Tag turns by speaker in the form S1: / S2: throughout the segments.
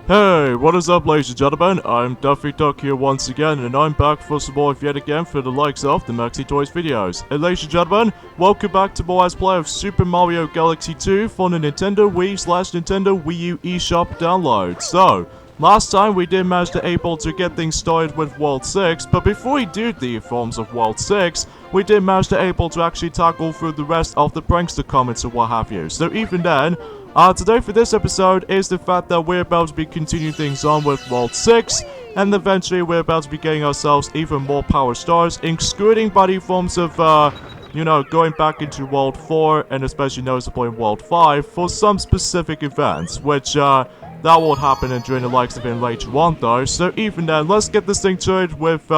S1: Hey, what is up, ladies and gentlemen? I'm Duffy Duck here once again, and I'm back for some more yet again for the likes of the Maxi Toys videos. And ladies and gentlemen, welcome back to more Let's Play of Super Mario Galaxy 2 from the Nintendo Wii/Nintendo Wii U eShop download. So, last time we did manage to able to get things started with World 6, but before we do the forms of World 6, we did manage to able to actually tackle through the rest of the prankster comments and what have you. So even then, today for this episode is the fact that we're about to be continuing things on with World 6, and eventually we're about to be getting ourselves even more power stars, including by the forms of, going back into World 4, and especially noticeably in World 5, for some specific events, which, that won't happen during the likes of it later on though, so even then, let's get this thing started with,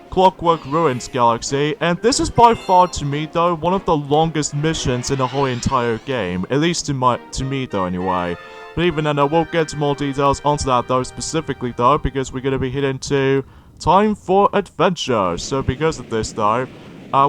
S1: Clockwork Ruins Galaxy, and this is by far, to me though, one of the longest missions in the whole entire game, at least to me though anyway. But even then, I won't get to more details onto that though specifically though, because we're going to be heading to Time for Adventure. So because of this though,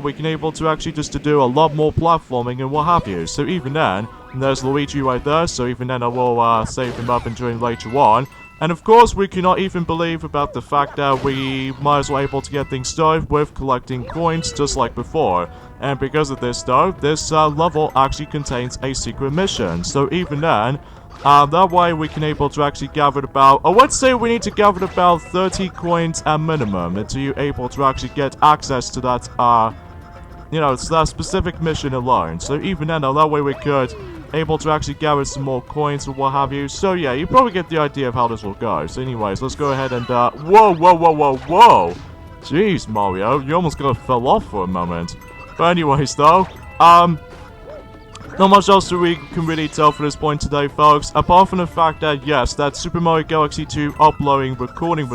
S1: we can able to actually just to do a lot more platforming and what have you. So even then, there's Luigi right there, so even then I will save him up and join later on. And of course, we cannot even believe about the fact that we might as well able to get things started with collecting coins just like before. And because of this though, this level actually contains a secret mission. So even then, that way we can able to actually gather about, I would say we need to gather about 30 coins at minimum until you're able to actually get access to that, to that specific mission alone. So even then, that way we could able to actually gather some more coins or what have you. So yeah, you probably get the idea of how this will go. So anyways, let's go ahead and, whoa! Jeez, Mario, you almost got fell off for a moment. But anyways, though, not much else we can really tell for this point today, folks, apart from the fact that, yes, that Super Mario Galaxy 2 uploading recording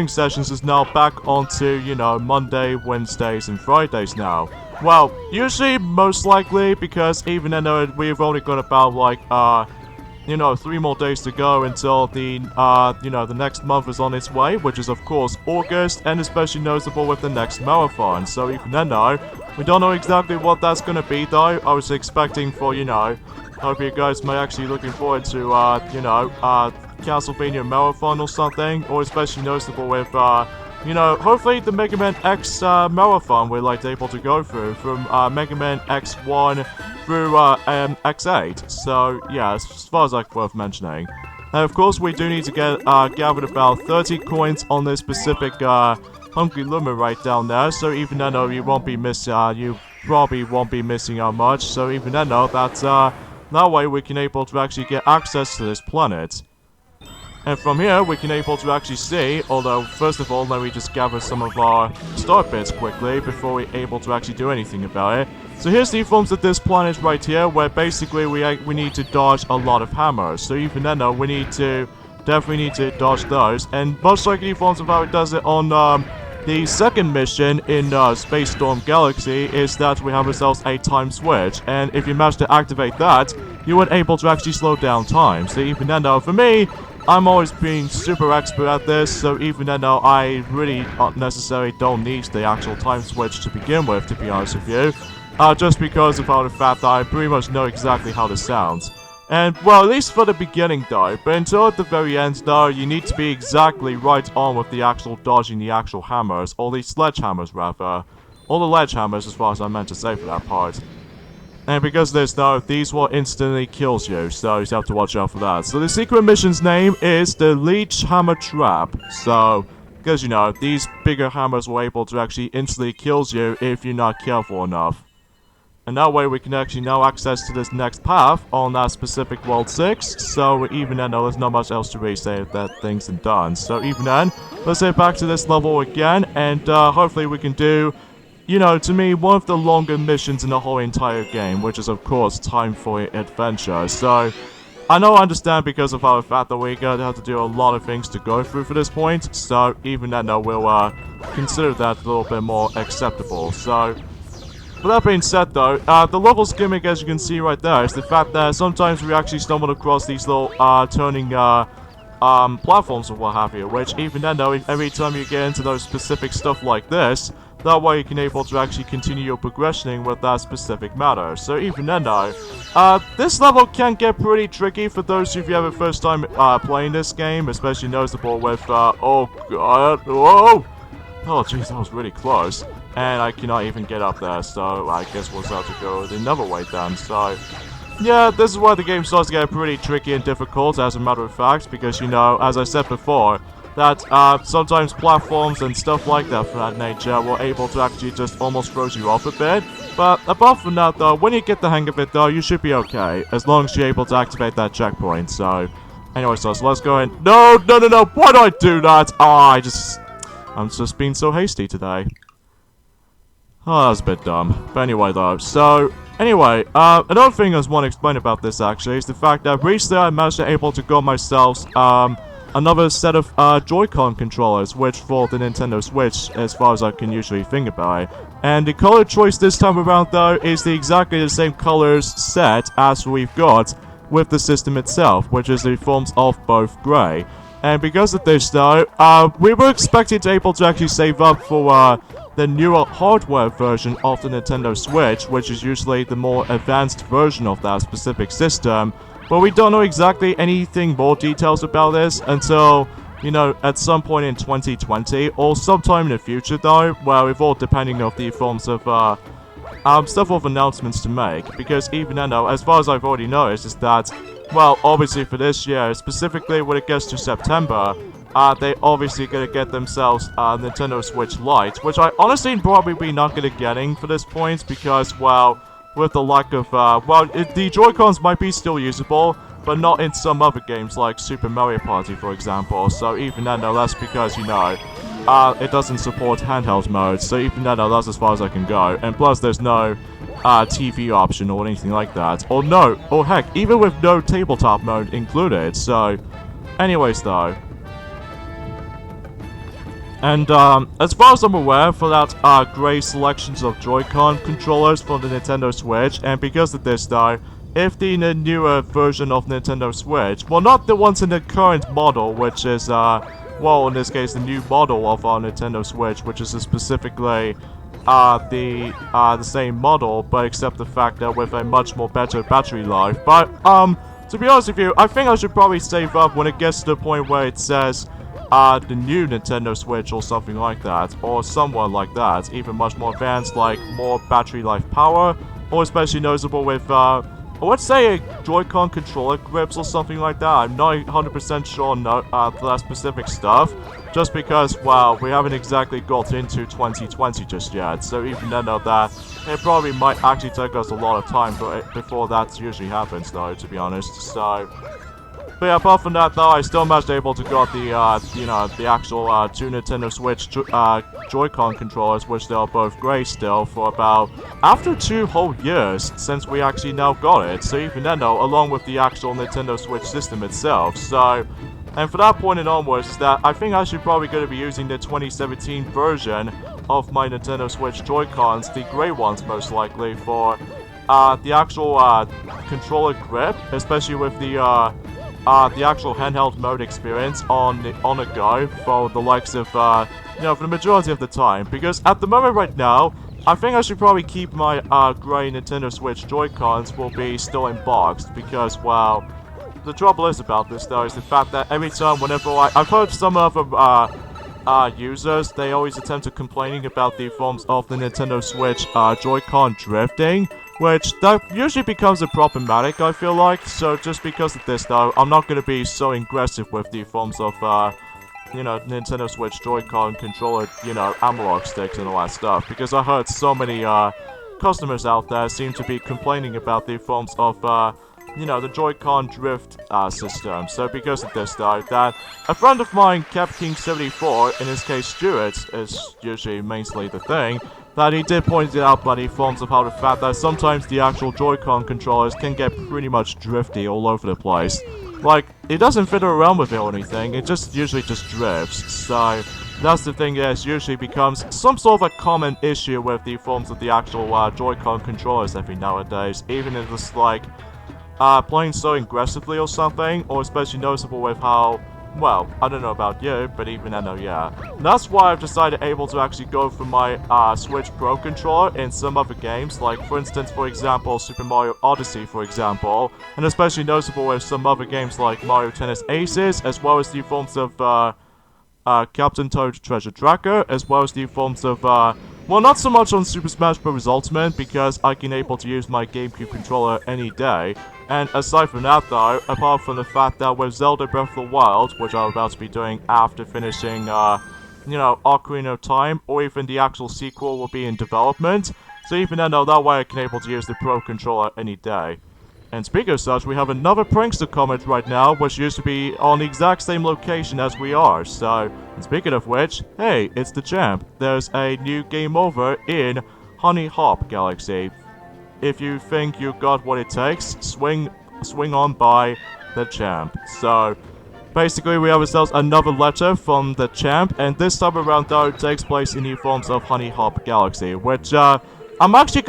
S1: sessions is now back onto, Monday, Wednesdays, and Fridays now. Well, usually, most likely, because even though we've only got about, 3 more days to go until the, the next month is on its way, which is, of course, August, and especially noticeable with the next marathon. So even then, though, we don't know exactly what that's gonna be, though. I was expecting for, hope you guys may actually looking forward to, Castlevania Marathon or something, or especially noticeable with, hopefully the Mega Man X Marathon we're able to go through from Mega Man X1 through X8. So yeah, as far as worth mentioning. And of course, we do need to get gathered about 30 coins on this specific Hungry Luma right down there. So even then, you won't be you probably won't be missing out much. So even then, that way we can able to actually get access to this planet. And from here, we can able to actually see, although, first of all, let me just gather some of our start bits quickly before we're able to actually do anything about it. So here's the forms of this planet right here, where basically we need to dodge a lot of hammers. So even then, we definitely need to dodge those. And most likely forms of how it does it on the second mission in Space Storm Galaxy is that we have ourselves a time switch. And if you manage to activate that, you are able to actually slow down time. So even then, for me, I'm always being super expert at this, so even then I really not necessarily don't need the actual time switch to begin with, to be honest with you. Just because of how the fact that I pretty much know exactly how this sounds. And, well, at least for the beginning though, but until at the very end though, you need to be exactly right on with the actual dodging the actual hammers, or the sledgehammers rather. Or the ledge hammers as far as I meant to say for that part. And because there's these will instantly kills you, so you have to watch out for that. So the secret mission's name is the Leech Hammer Trap. So, because these bigger hammers will able to actually instantly kills you if you're not careful enough. And that way we can actually now access to this next path on that specific World 6. So even then, there's not much else to really say that things been done. So even then, let's head back to this level again, and hopefully we can do, to me, one of the longer missions in the whole entire game, which is, of course, Time for Adventure. So, I understand because of our fact that we're going to have to do a lot of things to go through for this point, so even then, we'll consider that a little bit more acceptable. So, with that being said, though, the level's gimmick, as you can see right there, is the fact that sometimes we actually stumble across these little turning platforms or what have you, which even then, though, every time you get into those specific stuff like this, That way you can able to actually continue your progressioning with that specific matter. So even then though, this level can get pretty tricky for those of you who have a first time playing this game, especially noticeable with, oh god, whoa! Oh jeez, that was really close. And I cannot even get up there, so I guess we'll have to go another way then. So, yeah, this is where the game starts to get pretty tricky and difficult, as a matter of fact, because, you know, as I said before, that sometimes platforms and stuff like that for that nature were able to actually just almost throw you off a bit. But apart from that though, when you get the hang of it though, you should be okay, as long as you're able to activate that checkpoint. So, anyway, so let's go in. No, why do I do that? I'm just being so hasty today. Oh, that was a bit dumb. But anyway though, so anyway, another thing I just want to explain about this actually is the fact that recently I managed to able to get myself another set of Joy-Con controllers, which for the Nintendo Switch, as far as I can usually think about it. And the color choice this time around though is exactly the same colors set as we've got with the system itself, which is the forms of both grey. And because of this though, we were expected to able to actually save up for the newer hardware version of the Nintendo Switch, which is usually the more advanced version of that specific system. But we don't know exactly anything more details about this until, you know, at some point in 2020 or sometime in the future though, well, with all depending on the forms of stuff of announcements to make. Because even then though, as far as I've already noticed, is that, well, obviously for this year, specifically when it gets to September, they obviously gonna get themselves Nintendo Switch Lite, which I honestly probably not gonna getting for this point because, well, with the lack of, the Joy-Cons might be still usable, but not in some other games like Super Mario Party, for example. So even then, though, that's because, you know, it doesn't support handheld mode. So even then, though, that's as far as I can go. And plus, there's no TV option or anything like that. Or heck, even with no tabletop mode included. So, anyways, though. And, as far as I'm aware, for that, grey selections of Joy-Con controllers for the Nintendo Switch, and because of this, though, if the newer version of Nintendo Switch, well, not the ones in the current model, which is, well, in this case, the new model of our Nintendo Switch, which is specifically, the same model, but except the fact that with a much more better battery life. But, to be honest with you, I think I should probably save up when it gets to the point where it says, the new Nintendo Switch or something like that, or someone like that, even much more advanced, like more battery life power, or especially noticeable with, let's say a Joy-Con controller grips or something like that. I'm not 100% sure for that specific stuff, just because, well, we haven't exactly got into 2020 just yet, so even then though that, it probably might actually take us a lot of time before that usually happens though, to be honest, so... But yeah, apart from that though, I still managed able to got the, you know, the actual, two Nintendo Switch, Joy-Con controllers, which they are both grey still, for about, after 2 whole years since we actually now got it. So even then though, along with the actual Nintendo Switch system itself, so... And for that point and onwards, is that I think I should probably going to be using the 2017 version of my Nintendo Switch Joy-Cons, the grey ones most likely, for, the actual, controller grip, especially with the actual handheld mode experience on the go for the likes of, you know, for the majority of the time. Because at the moment right now, I think I should probably keep my, grey Nintendo Switch Joy-Cons will be still in box. Because, well, the trouble is about this though, is the fact that every time whenever I've heard some other, users, they always attempt to complaining about the forms of the Nintendo Switch, Joy-Con drifting. Which, that usually becomes a problematic, I feel like. So, just because of this, though, I'm not going to be so aggressive with the forms of, you know, Nintendo Switch Joy-Con controller, you know, analog sticks and all that stuff. Because I heard so many, customers out there seem to be complaining about the forms of, you know, the Joy-Con drift, system. So, because of this, though, that a friend of mine, CapKing74, in his case Stuart, is usually mainly the thing, that he did point it out, but he forms of how the fact that sometimes the actual Joy-Con controllers can get pretty much drifty all over the place. Like, it doesn't fiddle around with it or anything, it just usually just drifts. So, that's the thing that usually becomes some sort of a common issue with the forms of the actual Joy-Con controllers every nowadays. Even if it's like, playing so aggressively or something, or especially noticeable with how Well, I don't know about you, but even I know, yeah. That's why I've decided able to actually go for my Switch Pro controller in some other games, like for instance, for example, Super Mario Odyssey, for example, and especially notable with some other games like Mario Tennis Aces, as well as the forms of Captain Toad Treasure Tracker, as well as the forms of, well, not so much on Super Smash Bros. Ultimate, because I can able to use my GameCube controller any day. And aside from that, though, apart from the fact that with Zelda Breath of the Wild, which I'm about to be doing after finishing, you know, Ocarina of Time, or even the actual sequel will be in development, so even then, though, that way I can able to use the Pro Controller any day. And speaking of such, we have another prankster comment right now, which used to be on the exact same location as we are. So, and speaking of which, hey, it's the champ. There's a new game over in Honey Hop Galaxy. If you think you got what it takes, swing on by the champ. So, basically, we have ourselves another letter from the champ, and this time around, though, it takes place in the forms of Honey Hop Galaxy, which, I'm actually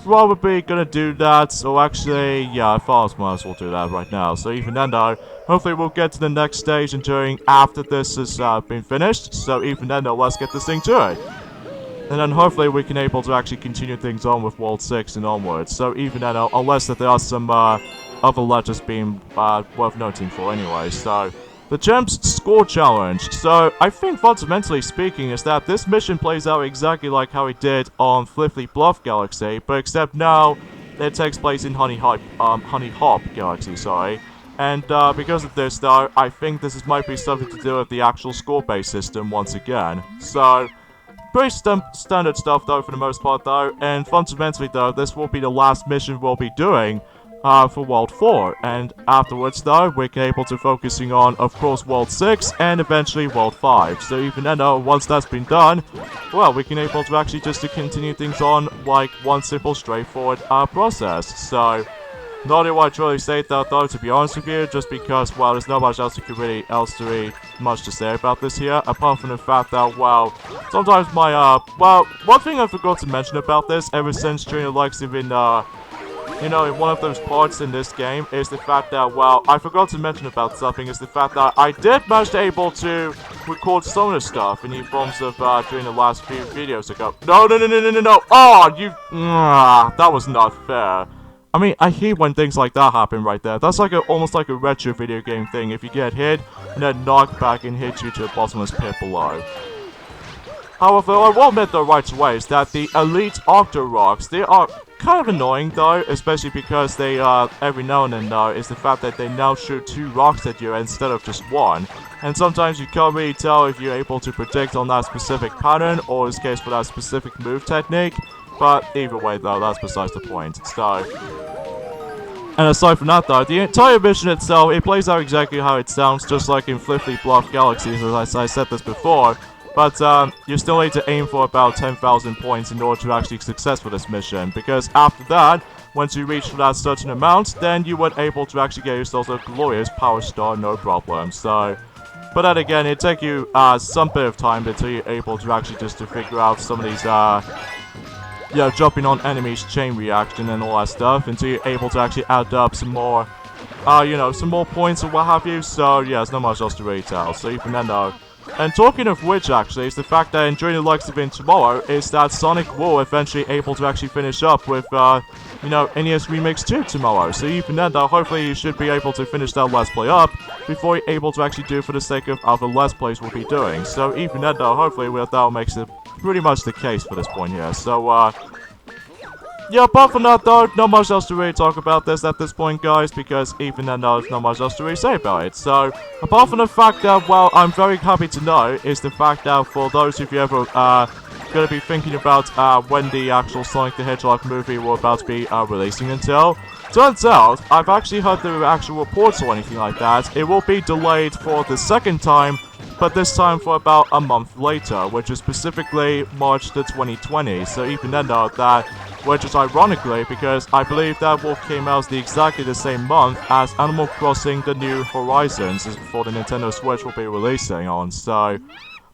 S1: probably gonna do that, so actually, yeah, I thought I might as well do that right now. So even then though, hopefully we'll get to the next stage and after this has been finished, so even then though, let's get this thing to it. And then hopefully we can able to actually continue things on with World 6 and onwards, so even then, unless that there are some other letters being worth noting for anyway, so... The Champ's Score Challenge. So, I think fundamentally speaking is that this mission plays out exactly like how it did on Fliffly Bluff Galaxy, but except now it takes place in Honey Hop Galaxy, sorry. And because of this though, I think this might be something to do with the actual score-based system once again. So, pretty standard stuff though for the most part though, and fundamentally though, this will be the last mission we'll be doing for World 4, and afterwards though, we're able to focusing on, of course, World 6, and eventually World 5, so even then though, once that's been done, well, we can able to actually just to continue things on, like, one simple, straightforward, process, so, nor do I truly say that though, to be honest with you, just because, well, there's not much else really much to say about this here, apart from the fact that, well, sometimes my, well, one thing I forgot to mention about this, ever since during the likes of you know, in one of those parts in this game is the fact that, well, I forgot to mention about something, is the fact that I did manage to able to record some of the stuff in the forms of, during the last few videos ago. No! Oh, you, that was not fair. I mean, I hate when things like that happen right there. That's like almost like a retro video game thing. If you get hit, and then knocked back and hit you to the bottomless pit below. However, I will admit though right away is that the Elite Octo Rocks, they are kind of annoying though, especially because they, every now and then though, is the fact that they now shoot 2 rocks at you instead of just 1. And sometimes you can't really tell if you're able to predict on that specific pattern, or in this case for that specific move technique. But either way though, that's besides the point. So... And aside from that though, the entire mission itself, it plays out exactly how it sounds, just like in Fliffly Bluff Galaxy, as I said this before. But, you still need to aim for about 10,000 points in order to actually success for this mission, because after that, once you reach that certain amount, then you would able to actually get yourself a glorious power star, no problem, so... But then again, it take you, some bit of time until you're able to actually just to figure out some of these, yeah, jumping on enemies, chain reaction and all that stuff, until you're able to actually add up some more, you know, some more points or what have you, so yeah, there's not much else to really tell, so even then though... And talking of which, actually, is the fact that during the likes of tomorrow, is that Sonic will eventually able to actually finish up with, you know, NES Remix 2 tomorrow. So even then, though, hopefully you should be able to finish that Let's Play up before you're able to actually do for the sake of other Let's Plays we'll be doing. So even then, though, hopefully that makes it pretty much the case for this point here. So, yeah, apart from that though, not much else to really talk about this at this point, guys, because even then there's not much else to really say about it. So, apart from the fact that, well, I'm very happy to know, is the fact that for those of you ever, gonna be thinking about, when the actual Sonic the Hedgehog movie will about to be, releasing until, turns out, I've actually heard the actual reports or anything like that, it will be delayed for the second time, but this time for about a month later, which is specifically March the 2020, so even then though, which is ironically because I believe that will came out exactly the same month as Animal Crossing The New Horizons for the Nintendo Switch will be releasing on, so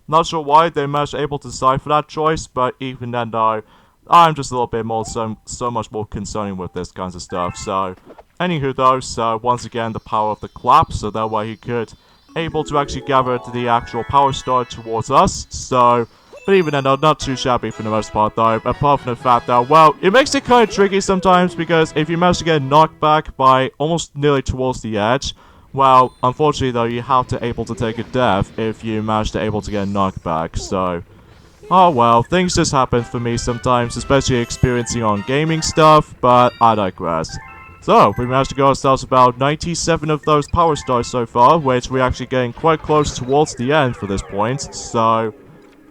S1: not sure why they managed able to decide for that choice, but even then though, I'm just a little bit more so much more concerning with this kinds of stuff, so anywho though, so once again the power of the clap, so that way he could able to actually gather the actual Power Star towards us, so... But even then, not too shabby for the most part, though, apart from the fact that, well, it makes it kind of tricky sometimes, because if you manage to get knocked back by almost nearly towards the edge, well, unfortunately, though, you have to able to take a death if you manage to able to get knocked back, so... Oh well, things just happen for me sometimes, especially experiencing on gaming stuff, but I digress. So, we managed to get ourselves about 97 of those Power Stars so far, which we're actually getting quite close towards the end for this point, so...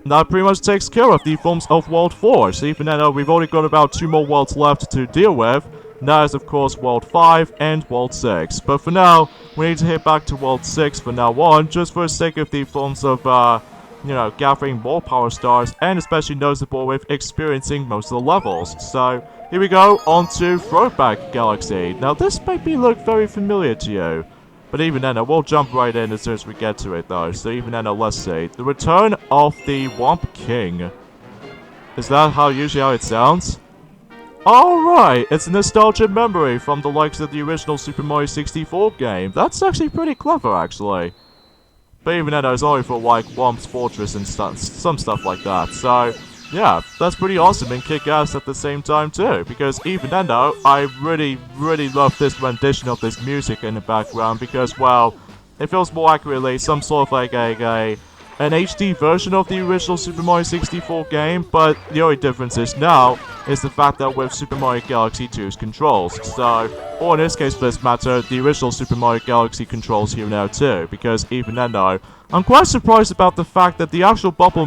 S1: That pretty much takes care of the forms of World 4, so even though we've only got about 2 more worlds left to deal with, that is of course World 5 and World 6. But for now, we need to head back to World 6 from now on, just for the sake of the forms of, you know, gathering more Power Stars, and especially noticeable with experiencing most of the levels. So, here we go, on to Throwback Galaxy. Now this might look very familiar to you. But even then, we'll jump right in as soon as we get to it, though. So even then, let's see. The Return of the Womp King. Is that usually how it sounds? Alright, it's a nostalgia memory from the likes of the original Super Mario 64 game. That's actually pretty clever, actually. But even then, it's only for, like, Womp's Fortress and some stuff like that. So, yeah, that's pretty awesome and kick-ass at the same time too, because even then though, I really love this rendition of this music in the background because, well, it feels more accurately some sort of like an HD version of the original Super Mario 64 game, but the only difference is now is the fact that with Super Mario Galaxy 2's controls. So, or in this case for this matter, the original Super Mario Galaxy controls here now too, because even then though, I'm quite surprised about the fact that the actual bubble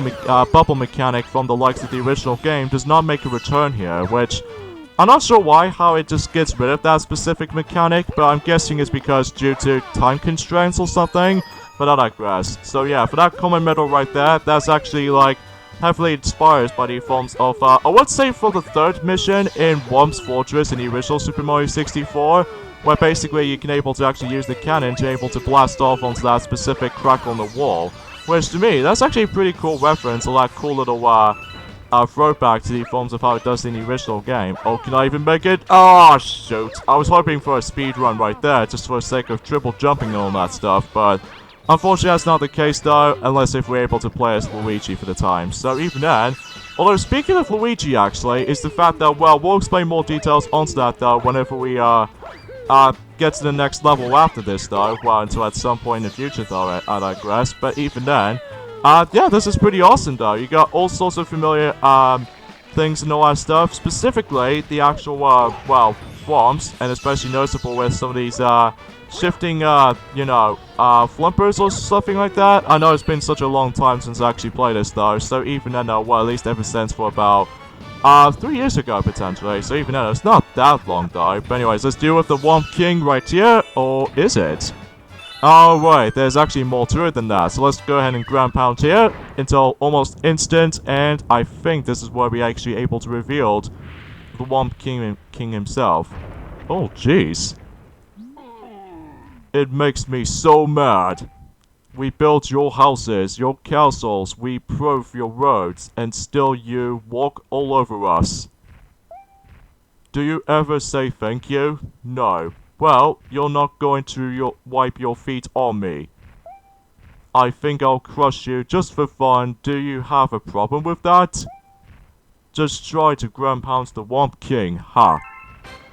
S1: mechanic from the likes of the original game does not make a return here, which I'm not sure how it just gets rid of that specific mechanic, but I'm guessing it's because due to time constraints or something, but I digress. So yeah, for that common medal right there, that's actually like heavily inspired by the forms of, I would say for the third mission in Womp's Fortress in the original Super Mario 64, where basically you can able to actually use the cannon to able to blast off onto that specific crack on the wall. Which to me, that's actually a pretty cool reference, or that cool little, throwback to the forms of how it does in the original game. Oh, can I even make it? Oh, shoot. I was hoping for a speed run right there, just for the sake of triple jumping and all that stuff, but unfortunately that's not the case though, unless if we're able to play as Luigi for the time. So even then, although speaking of Luigi actually, is the fact that, well, we'll explain more details onto that though whenever we, get to the next level after this though, well, until at some point in the future though, I digress, but even then, yeah, this is pretty awesome though. You got all sorts of familiar, things and all that stuff, specifically the actual, well, Womps, and especially noticeable with some of these, shifting, you know, flippers or something like that. I know it's been such a long time since I actually played this though, so even then, well, at least ever since for about, 3 years ago, potentially, so even then, it's not that long, though. But anyways, let's deal with the Womp King right here, or is it? Alright, there's actually more to it than that, so let's go ahead and ground pound here until almost instant, and I think this is where we actually able to reveal the Womp King himself. Oh, jeez. It makes me so mad. We built your houses, your castles, we pave your roads, and still you walk all over us. Do you ever say thank you? No. Well, you're not going to wipe your feet on me. I think I'll crush you just for fun. Do you have a problem with that? Just try to ground pound the Womp King, ha.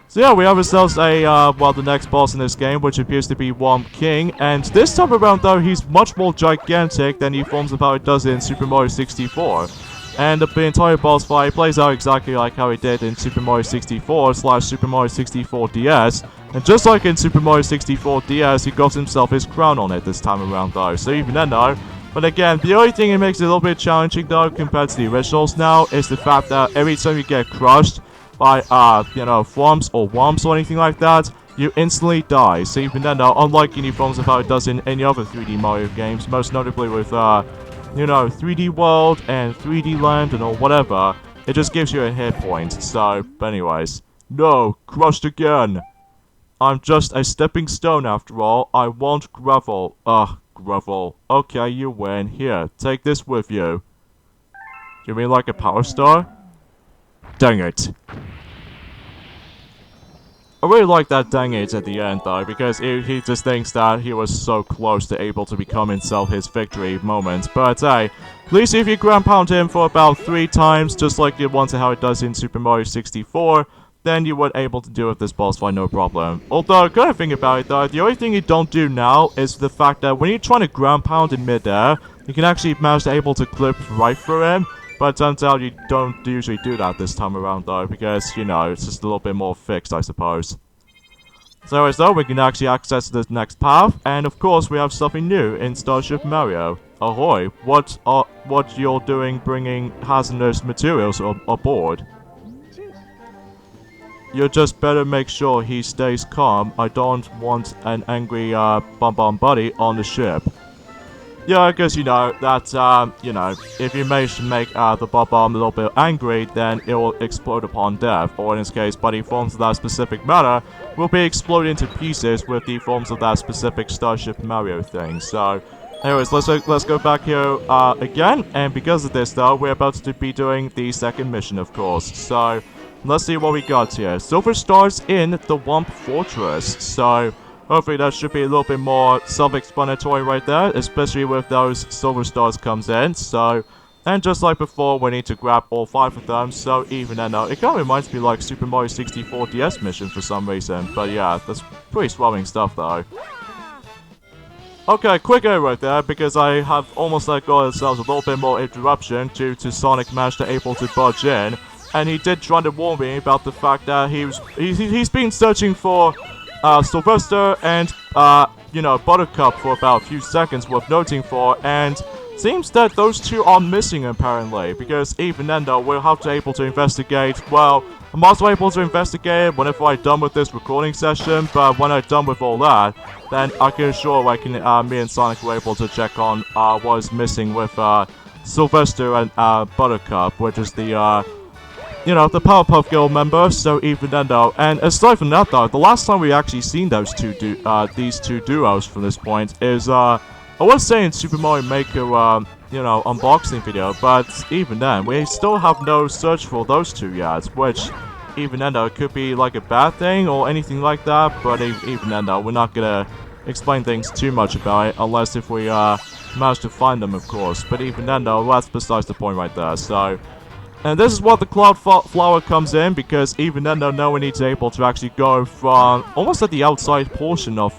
S1: So yeah, we have ourselves a, well, the next boss in this game, which appears to be Womp King, and this time around though, he's much more gigantic than he forms of how it does in Super Mario 64. And the entire boss fight plays out exactly like how it did in Super Mario 64 / Super Mario 64 DS, and just like in Super Mario 64 DS, he got himself his crown on it this time around though, so even then though. But again, the only thing that makes it a little bit challenging though, compared to the originals now, is the fact that every time you get crushed by, you know, Flumps or Womps or anything like that, you instantly die. So even then, unlike any forms of how it does in any other 3D Mario games, most notably with, you know, 3D World and 3D Land and or whatever, it just gives you a hit point. So, but anyways, no, crushed again. I'm just a stepping stone after all. I want gravel. Ugh, gravel. Okay, you win. Here, take this with you. You mean like a power star? Dang it. I really like that Dengage at the end, though, because he just thinks that he was so close to able to become himself his victory moment. But hey, at least if you ground pound him for about 3 times, just like you want to how it does in Super Mario 64, then you were able to deal with this boss fight no problem. Although, kind of think about it though, the only thing you don't do now is the fact that when you're trying to ground pound in midair, you can actually manage to able to clip right through him. But it turns out you don't usually do that this time around though, because, you know, it's just a little bit more fixed, I suppose. So anyways though, we can actually access this next path, and of course we have something new in Starship Mario. Ahoy, what you're doing bringing hazardous materials aboard? You just better make sure he stays calm. I don't want an angry Bob-omb buddy on the ship. Yeah, because you know that you know, if you manage to make the Bob-omb a little bit angry, then it will explode upon death, or in this case, buddy forms of that specific matter will be exploded into pieces with the forms of that specific Starship Mario thing. So, anyways, let's go back here again, and because of this though, we're about to be doing the second mission, of course. So, let's see what we got here. Silver Stars in the Whomp Fortress. So, hopefully that should be a little bit more self-explanatory right there, especially with those silver stars comes in. So, and just like before, we need to grab all 5 of them. So even then, it kind of reminds me like Super Mario 64 DS mission for some reason. But yeah, that's pretty swelling stuff though. Okay, quick error right there, because I have almost got ourselves a little bit more interruption due to Sonic managed to able to budge in. And he did try to warn me about the fact that he's been searching for Sylvester and, you know, Buttercup for about a few seconds worth noting for, and seems that those 2 are missing apparently, because even then though, we'll have to able to investigate, well, I'm also able to investigate whenever I'm done with this recording session, but when I'm done with all that, then I can assure me and Sonic were able to check on what is missing with Sylvester and Buttercup, which is the, you know, the Powerpuff Girl member. So even then though, and aside from that though, the last time we actually seen those these two duos from this point is I was saying Super Mario Maker you know, unboxing video, but even then we still have no search for those 2 yet, which even then though, it could be like a bad thing or anything like that. But even then though, we're not gonna explain things too much about it unless if we manage to find them, of course. But even then though, that's besides the point right there. So, and this is what the Cloud Flower comes in, because even then though, no one needs able to actually go from almost at the outside portion of,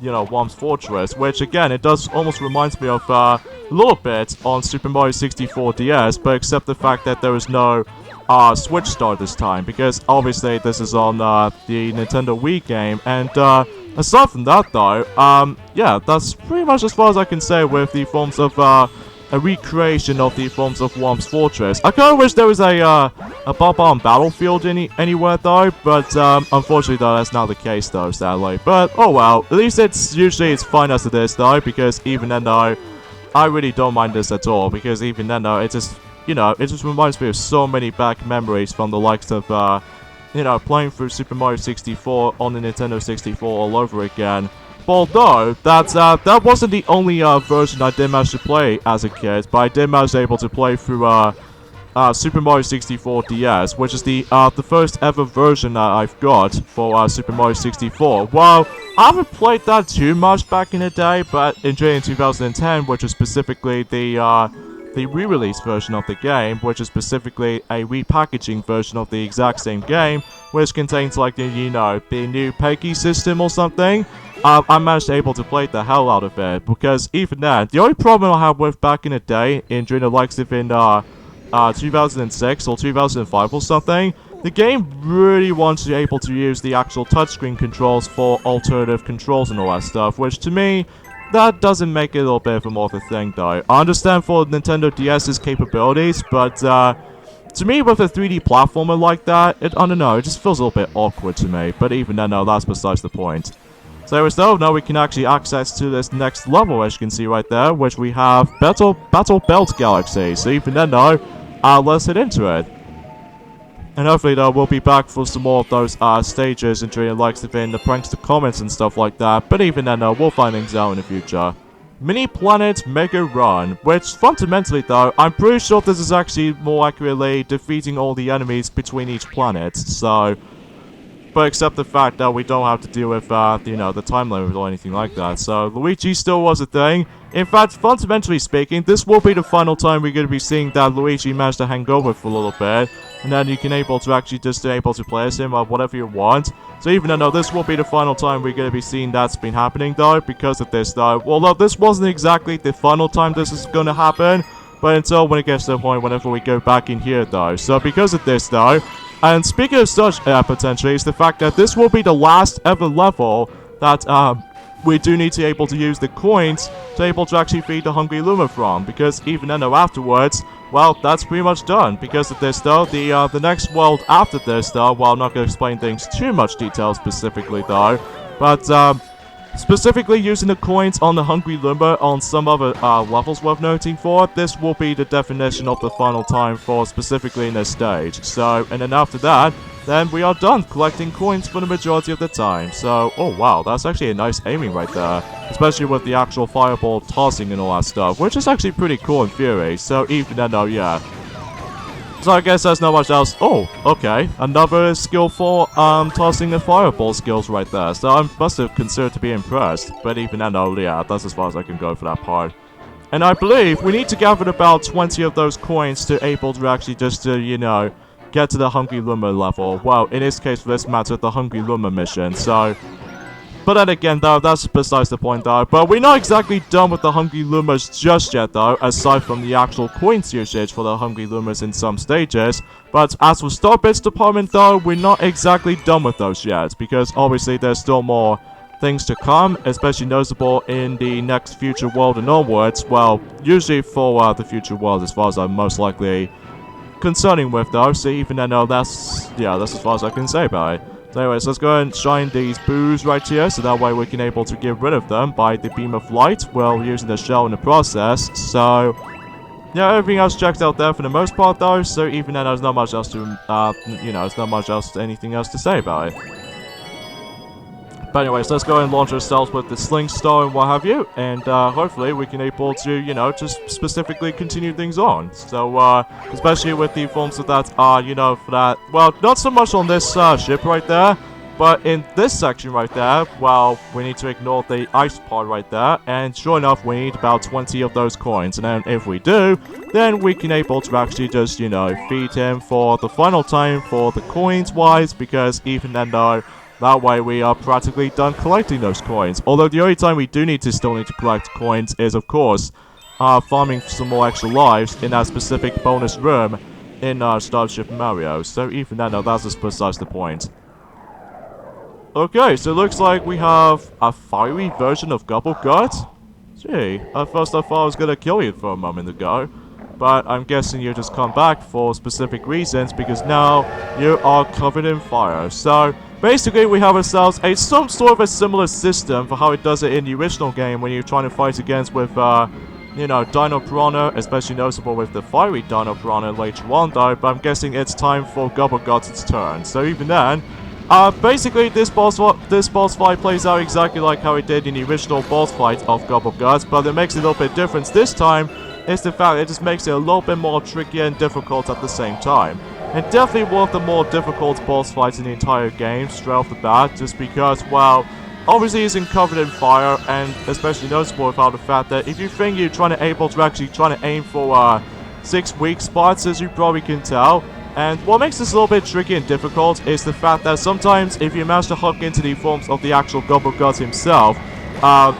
S1: you know, Whomp's Fortress, which again, it does almost reminds me of a little bit on Super Mario 64 DS, but except the fact that there is no Switch Star this time, because obviously this is on the Nintendo Wii game, and aside from that though, yeah, that's pretty much as far as I can say with the forms of a recreation of the forms of Whomp's Fortress. I kinda wish there was a Bob-omb battlefield anywhere though, but unfortunately though, that's not the case though, sadly. But oh well, at least it's fine as it is though, because even then though, I really don't mind this at all, because even then though, it just, you know, it just reminds me of so many back memories from the likes of, you know, playing through Super Mario 64 on the Nintendo 64 all over again. Although, that wasn't the only version I did manage to play as a kid, but I did manage to able to play through Super Mario 64 DS, which is the first ever version that I've got for Super Mario 64. Well, I haven't played that too much back in the day, but in 2010, which is specifically the re-release version of the game, which is specifically a repackaging version of the exact same game, which contains like the, you know, the new Peggy system or something. I managed to able to play the hell out of it, because even then, the only problem I had with back in the day, during the likes of in 2006 or 2005 or something, the game really wants you able to use the actual touchscreen controls for alternative controls and all that stuff, which to me, that doesn't make it a little bit of a more of a thing though. I understand for Nintendo DS's capabilities, but to me with a 3D platformer like that, I don't know, it just feels a little bit awkward to me. But even then, no, that's besides the point. So now we can actually access to this next level, as you can see right there, which we have Battle Belt Galaxy. So even then though, let's hit into it. And hopefully though, we'll be back for some more of those stages and doing the likes of in the prankster comments and stuff like that. But even then though, we'll find things out in the future. Mini Planet Mega Run, which fundamentally though, I'm pretty sure this is actually more accurately defeating all the enemies between each planet. So But except the fact that we don't have to deal with, you know, the time limit or anything like that. So Luigi still was a thing. In fact, fundamentally speaking, this will be the final time we're going to be seeing that Luigi managed to hang over for a little bit. And then you can able to actually just able to play as him or whatever you want. So even though this will be the final time we're going to be seeing that's been happening though, because of this though. Although this wasn't exactly the final time this is going to happen. But until when it gets to the point whenever we go back in here though. So because of this though, and speaking of such potentially, is the fact that this will be the last ever level that we do need to able to use the coins to able to actually feed the Hungry Luma from. Because even then though afterwards, well, that's pretty much done. Because of this though, the next world after this though, well, I'm not going to explain things too much detail specifically though, but specifically using the coins on the Hungry Luma on some other levels worth noting for, this will be the definition of the final time for specifically in this stage. So, and then after that, then we are done collecting coins for the majority of the time. So, oh wow, that's actually a nice aiming right there. Especially with the actual fireball tossing and all that stuff, which is actually pretty cool in theory. So even then though, yeah. So I guess there's not much else. Oh, okay. Another skillful tossing the fireball skills right there. So I must have considered to be impressed. But even then though, yeah, that's as far as I can go for that part. And I believe we need to gather about 20 of those coins to able to actually just you know, get to the Hungry Luma level. Well, in this case, for this matter, the Hungry Luma mission. So, but then again, though, that's besides the point, though. But we're not exactly done with the Hungry Lumas just yet, though, aside from the actual coins usage for the Hungry Lumas in some stages. But as for Starbits department, though, we're not exactly done with those yet, because obviously there's still more things to come, especially noticeable in the next future world and onwards. Well, usually for the future world, as far as I'm most likely concerning with though, so even though that's as far as I can say about it. So anyways, let's go and shine these boos right here, so that way we can able to get rid of them by the beam of light while using the shell in the process. So yeah, everything else checks out there for the most part though, so even then there's not much else to you know, there's not much else anything else to say about it. But anyways, let's go and launch ourselves with the Sling Star and what have you, and hopefully we can able to, you know, just specifically continue things on. So, especially with the forms of that, you know, for that, well, not so much on this ship right there, but in this section right there, well, we need to ignore the ice part right there, and sure enough, we need about 20 of those coins, and then if we do, then we can able to actually just, you know, feed him for the final time for the coins-wise, because even then though, that way we are practically done collecting those coins. Although the only time we do still need to collect coins is, of course, farming some more extra lives in that specific bonus room in Starship Mario. So even then, no, that's just besides the point. Okay, so it looks like we have a fiery version of Gubblegut. Gee, at first I thought I was gonna kill you for a moment ago. But I'm guessing you just come back for specific reasons, because now you are covered in fire. So basically we have ourselves some sort of a similar system for how it does it in the original game when you're trying to fight against with you know, Dino Piranha, especially noticeable with the fiery Dino Piranha later on though, but I'm guessing it's time for Gubblegut's turn. So even then, basically this boss fight plays out exactly like how it did in the original boss fight of Gubblegut, but it makes a little bit difference this time. Is the fact it just makes it a little bit more tricky and difficult at the same time. And definitely one of the more difficult boss fights in the entire game, straight off the bat, just because, well, obviously he's covered in fire, and especially noticeable about the fact that if you think you're trying to aim for 6 weak spots, as you probably can tell. And what makes this a little bit tricky and difficult is the fact that sometimes if you manage to hook into the forms of the actual Gubblegut himself,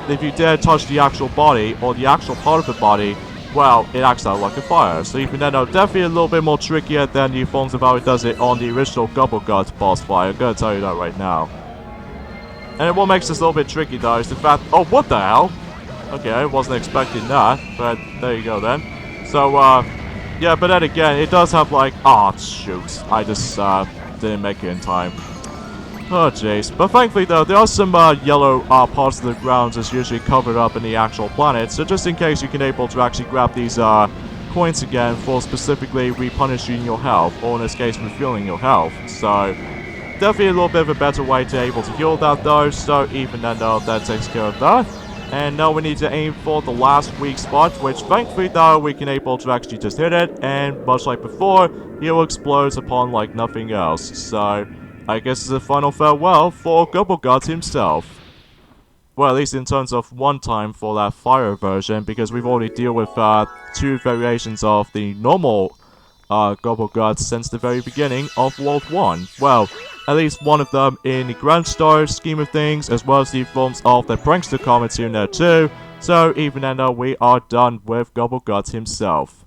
S1: if you dare touch the actual body, or the actual part of the body, well, it acts out like a fire. So even then, definitely a little bit more trickier than the forms of how it does it on the original Gubblegut boss fight. I'm gonna tell you that right now. And what makes this a little bit tricky though is the fact— oh, what the hell? Okay, I wasn't expecting that, but there you go then. So, yeah, but then again, it does have like— oh, shoot. I just, didn't make it in time. Oh, jeez. But thankfully, though, there are some yellow parts of the ground that's usually covered up in the actual planet. So just in case, you can able to actually grab these coins again for specifically replenishing your health, or in this case, refueling your health. So definitely a little bit of a better way to able to heal that, though. So even then, though, that takes care of that. And now we need to aim for the last weak spot, which thankfully, though, we can able to actually just hit it. And much like before, it will explode upon like nothing else. So I guess it's a final farewell for Gobblegott himself. Well, at least in terms of one time for that fire version, because we've already dealt with 2 variations of the normal Gobblegott since the very beginning of World 1. Well, at least one of them in the Grand Star scheme of things, as well as the forms of the Prankster Comet in there too. So even then, we are done with Gobblegott himself.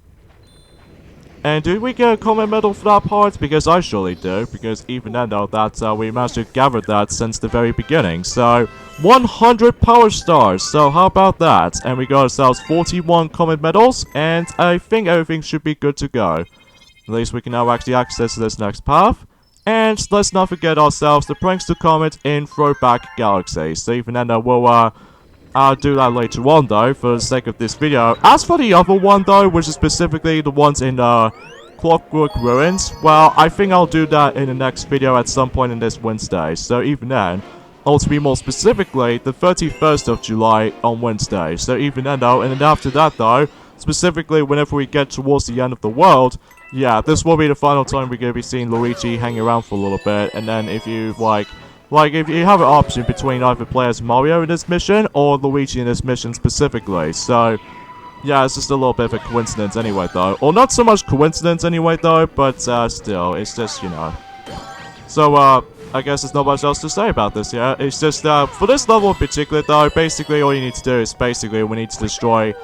S1: And do we get a comet medal for that part? Because I surely do, because even then though that we managed to gather that since the very beginning. So 100 power stars, so how about that? And we got ourselves 41 comet medals, and I think everything should be good to go. At least we can now actually access this next path. And let's not forget ourselves the Prankster Comet in Throwback Galaxy. So even then we'll I'll do that later on though, for the sake of this video. As for the other one though, which is specifically the ones in Clockwork Ruins, well, I think I'll do that in the next video at some point in this Wednesday. So even then, or to be more specifically, the 31st of July on Wednesday. So even then though, and then after that though, specifically whenever we get towards the end of the world, yeah, this will be the final time we're going to be seeing Luigi hang around for a little bit. And then if you like, if you have an option between either play as Mario in this mission or Luigi in this mission specifically. So, yeah, it's just a little bit of a coincidence anyway, though. Or not so much coincidence anyway, though, but still, it's just, you know. So, I guess there's not much else to say about this, yeah? It's just, for this level in particular, though, basically all you need to do is basically we need to destroy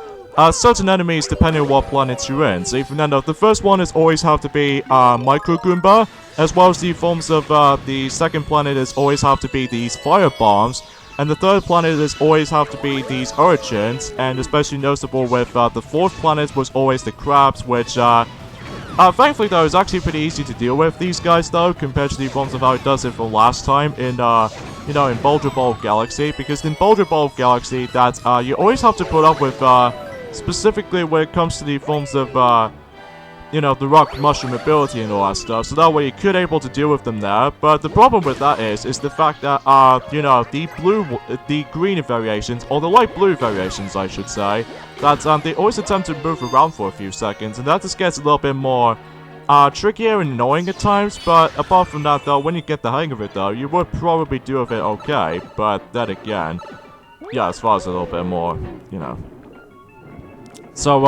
S1: certain enemies depending on what planets you're in. So even then, the first one is always have to be Micro Goomba, as well as the forms of the second planet is always have to be these fire bombs, and the third planet is always have to be these urchins, and especially noticeable with the fourth planet was always the crabs, which thankfully though is actually pretty easy to deal with these guys though, compared to the forms of how it does it from last time in you know, in Boulder Bowl Galaxy, because in Boulder Bowl Galaxy that you always have to put up with specifically when it comes to the forms of, you know, the rock mushroom ability and all that stuff, so that way you could able to deal with them there. But the problem with that is the fact that, you know, the green variations, or the light blue variations, I should say, that, they always attempt to move around for a few seconds, and that just gets a little bit more, trickier and annoying at times. But apart from that, though, when you get the hang of it, though, you would probably do with it okay. But then again, yeah, as far as a little bit more, you know. So,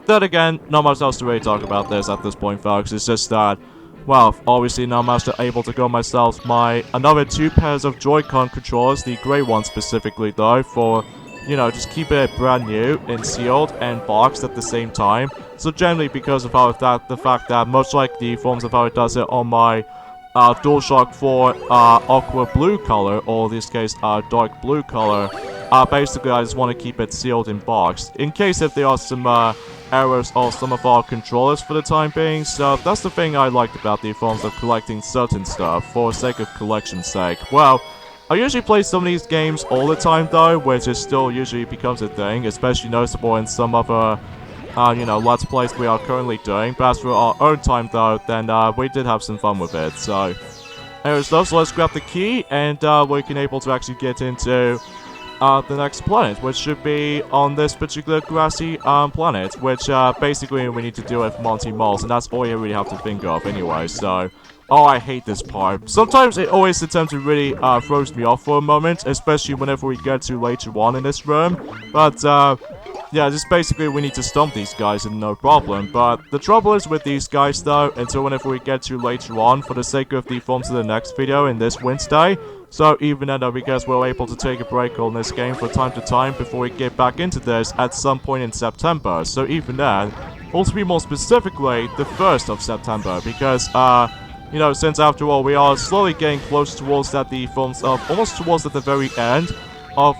S1: then again, not much else to really talk about this at this point, folks. It's just that, well, obviously now I'm actually able to go myself another 2 pairs of Joy-Con controllers, the grey one specifically though, for, you know, just keep it brand new and sealed and boxed at the same time. So generally because of how the fact that much like the forms of how it does it on my DualShock 4 aqua blue color, or in this case dark blue color, basically I just want to keep it sealed and boxed, in case if there are some errors on some of our controllers for the time being. So that's the thing I liked about the forms of collecting certain stuff for the sake of collection's sake. Well, I usually play some of these games all the time though, which is still usually becomes a thing, especially noticeable in some other you know, Let's Plays we are currently doing. But as for our own time though, then we did have some fun with it. So anyways though, so let's grab the key, and we can able to actually get into the next planet, which should be on this particular grassy planet, which basically we need to do with Monty Moles, and that's all you really have to think of anyway. So, oh, I hate this part. Sometimes it always attempts to really throws me off for a moment, especially whenever we get to later on in this room. But yeah, just basically we need to stomp these guys and no problem. But the trouble is with these guys though, until whenever we get to later on, for the sake of the forms of the next video in this Wednesday. So even then though, because we're able to take a break on this game from time to time before we get back into this at some point in September. So even then, or to be more specifically, the 1st of September, because you know, since after all we are slowly getting close towards that the forms of, almost towards at the very end of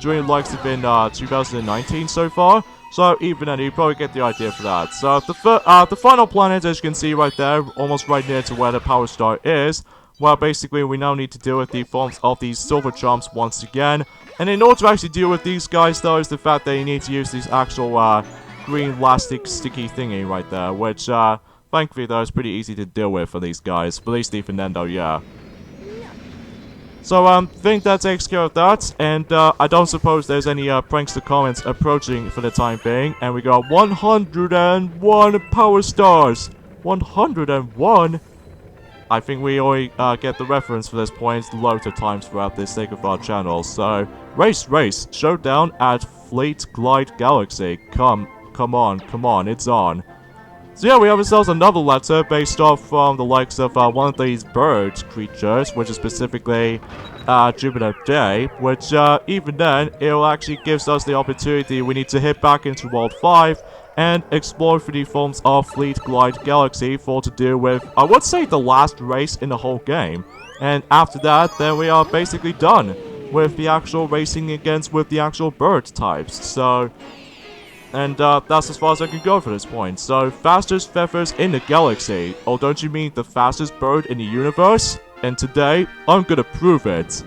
S1: during the likes of in 2019 so far. So even then, you probably get the idea for that. So the final planet, as you can see right there, almost right near to where the power star is. Well, basically, we now need to deal with the forms of these silver chumps once again. And in order to actually deal with these guys, though, is the fact that you need to use these actual green elastic sticky thingy right there, which thankfully though is pretty easy to deal with for these guys, at least even then though, yeah. So I think that takes care of that, and I don't suppose there's any prankster comments approaching for the time being, and we got 101 power stars. 101. I think we already get the reference for this point loads of times throughout this sake of our channel. So, race, showdown at Fleet Glide Galaxy. Come on, it's on. So yeah, we have ourselves another letter based off from the likes of one of these bird creatures, which is specifically Jupiter J, which even then, it actually gives us the opportunity we need to hit back into World 5 and explore 3D forms of Fleet Glide Galaxy for to do with, I would say, the last race in the whole game. And after that, then we are basically done with the actual racing against with the actual bird types. So, and that's as far as I can go for this point. So, fastest feathers in the galaxy. Oh, don't you mean the fastest bird in the universe? And today, I'm gonna prove it.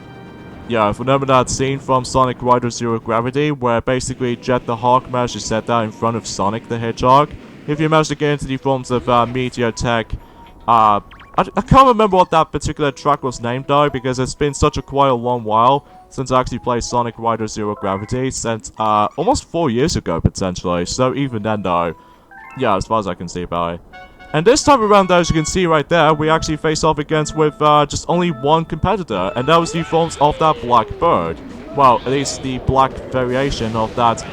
S1: Yeah, if you remember that scene from Sonic Riders Zero Gravity, where basically Jet the Hawk managed to set that in front of Sonic the Hedgehog. If you managed to get into the forms of Meteor Tech, I can't remember what that particular track was named though, because it's been such a quite a long while since I actually played Sonic Riders Zero Gravity, since almost 4 years ago potentially, so even then though, yeah, as far as I can see about it. And this time around, though, as you can see right there, we actually face off against with just only one competitor, and that was the forms of that black bird. Well, at least the black variation of that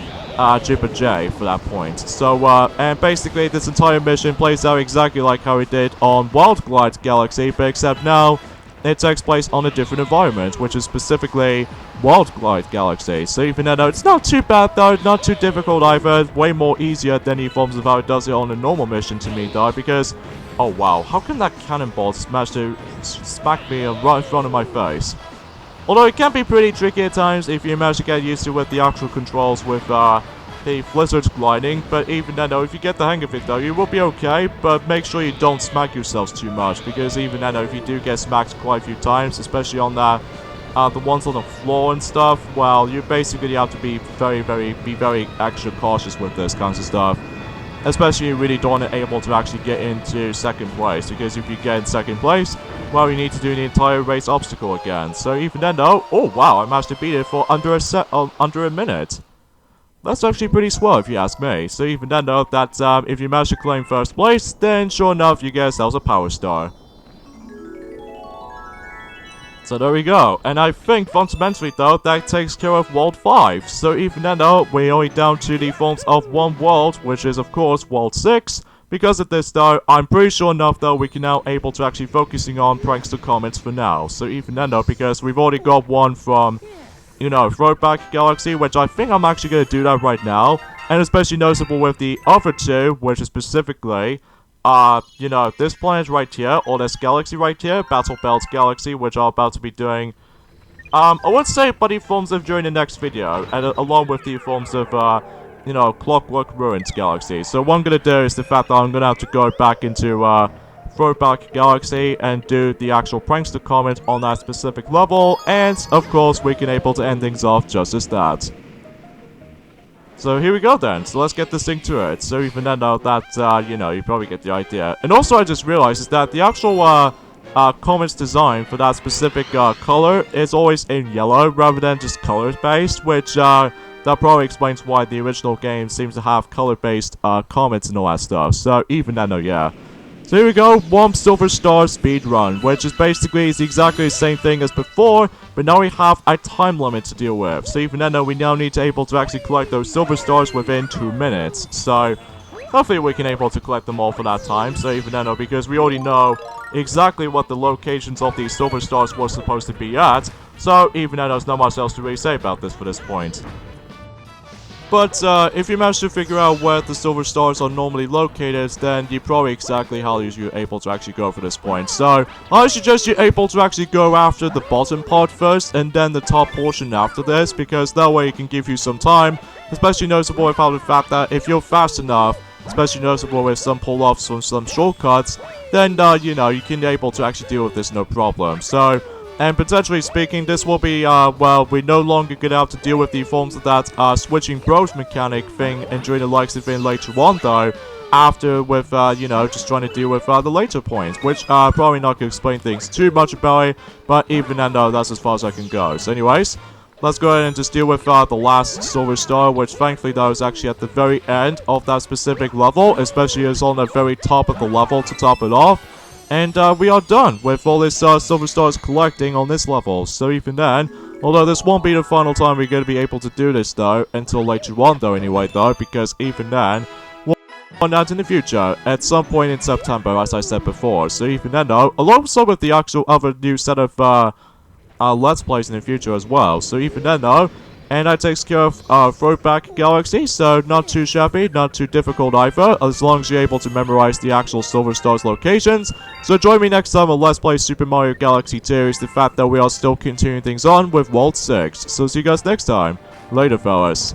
S1: Jupiter J for that point. So, and basically this entire mission plays out exactly like how it did on Wild Glide Galaxy, but except now it takes place on a different environment, which is specifically Wild Glide Galaxy. So even though it's not too bad though, not too difficult either, way more easier than the forms of how it does it on a normal mission to me though, because, oh wow, how can that cannonball manage to smack me right in front of my face? Although it can be pretty tricky at times if you manage to get used to with the actual controls with the Blizzard gliding, but even then though, if you get the hang of it though, you will be okay, but make sure you don't smack yourselves too much, because even then though, if you do get smacked quite a few times, especially on the ones on the floor and stuff, well, you basically have to be very extra cautious with this kinds of stuff. Especially you really don't able to actually get into second place, because if you get in second place, well, you need to do the entire race obstacle again. So even then though, oh wow, I managed to beat it for under a minute. That's actually pretty swell if you ask me. So even then though, that if you manage to claim first place, then sure enough you get yourselves a power star. So there we go, and I think fundamentally though, that takes care of World 5. So even then though, we're only down to the forms of one world, which is of course World 6. Because of this though, I'm pretty sure enough though, we can now able to actually focusing on Prankster Comets for now. So even then though, because we've already got one from, you know, Throwback Galaxy, which I think I'm actually going to do that right now. And especially noticeable with the other two, which is specifically, you know, this planet right here, or this galaxy right here, Battle Belt Galaxy, which I'm about to be doing, I would say buddy forms of during the next video, and along with the forms of, you know, Clockwork Ruins Galaxy. So what I'm going to do is the fact that I'm going to have to go back into, Throwback Galaxy and do the actual Prankster Comet on that specific level, and of course we can able to end things off just as that. So here we go then, so let's get this thing to it. So even then though, that, you know, you probably get the idea. And also I just realized is that the actual, Comet's design for that specific, color is always in yellow rather than just color-based, which, that probably explains why the original game seems to have color-based, comets and all that stuff. So even then though, yeah. So here we go, Womp Silver Star Speed Run, which is basically exactly the same thing as before, but now we have a time limit to deal with. So even then, we now need to able to actually collect those silver stars within 2 minutes. So hopefully we can able to collect them all for that time. So even then, because we already know exactly what the locations of these silver stars were supposed to be at. So even then, there's not much else to really say about this for this point. But if you manage to figure out where the silver stars are normally located, then you probably exactly how you're able to actually go for this point. So I suggest you're able to actually go after the bottom part first, and then the top portion after this, because that way it can give you some time, especially noticeable about the fact that if you're fast enough, especially noticeable with some pull-offs from some shortcuts, then you know, you can be able to actually deal with this no problem. So, and potentially speaking, this will be, well, we no longer gonna have to deal with the forms of that, switching bros mechanic thing and during the likes of it later on, though, after with, you know, just trying to deal with, the later points, which, probably not gonna explain things too much about it, but even then, though, that's as far as I can go. So anyways, let's go ahead and just deal with, the last silver star, which thankfully, though, is actually at the very end of that specific level, especially as on the very top of the level to top it off. And we are done with all this Silver Stars collecting on this level. So even then, although this won't be the final time we're going to be able to do this though, until later on though anyway though, because even then, we'll find out in the future, at some point in September as I said before. So even then though, alongside with the actual other new set of Let's Plays in the future as well. So even then though, and that takes care of Throwback Galaxy, so not too shabby, not too difficult either, as long as you're able to memorize the actual Silver Stars locations. So join me next time on Let's Play Super Mario Galaxy 2, is the fact that we are still continuing things on with World 6. So see you guys next time. Later, fellas.